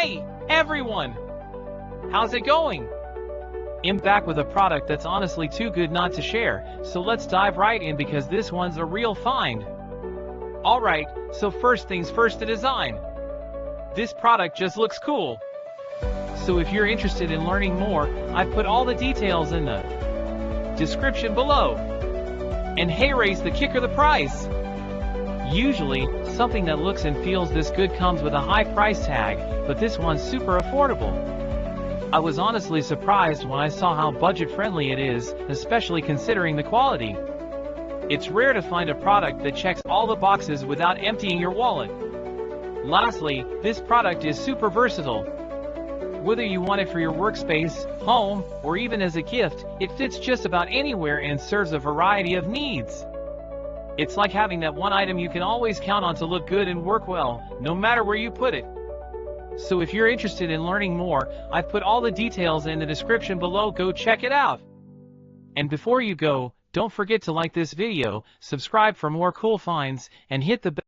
Hey, everyone! How's it going? I'm back with a product that's honestly too good not to share, so let's dive right in because this one's a real find. Alright, so first things first, the design. This product just looks cool. So if you're interested in learning more, I've put all the details in the description below. And hey, raise the kicker, the price. Usually, something that looks and feels this good comes with a high price tag, but this one's super affordable. I was honestly surprised when I saw how budget-friendly it is, especially considering the quality. It's rare to find a product that checks all the boxes without emptying your wallet. Lastly, this product is super versatile. Whether you want it for your workspace, home, or even as a gift, it fits just about anywhere and serves a variety of needs. It's like having that one item you can always count on to look good and work well, no matter where you put it. So if you're interested in learning more, I've put all the details in the description below. Go check it out. And before you go, don't forget to like this video, subscribe for more cool finds, and hit the bell.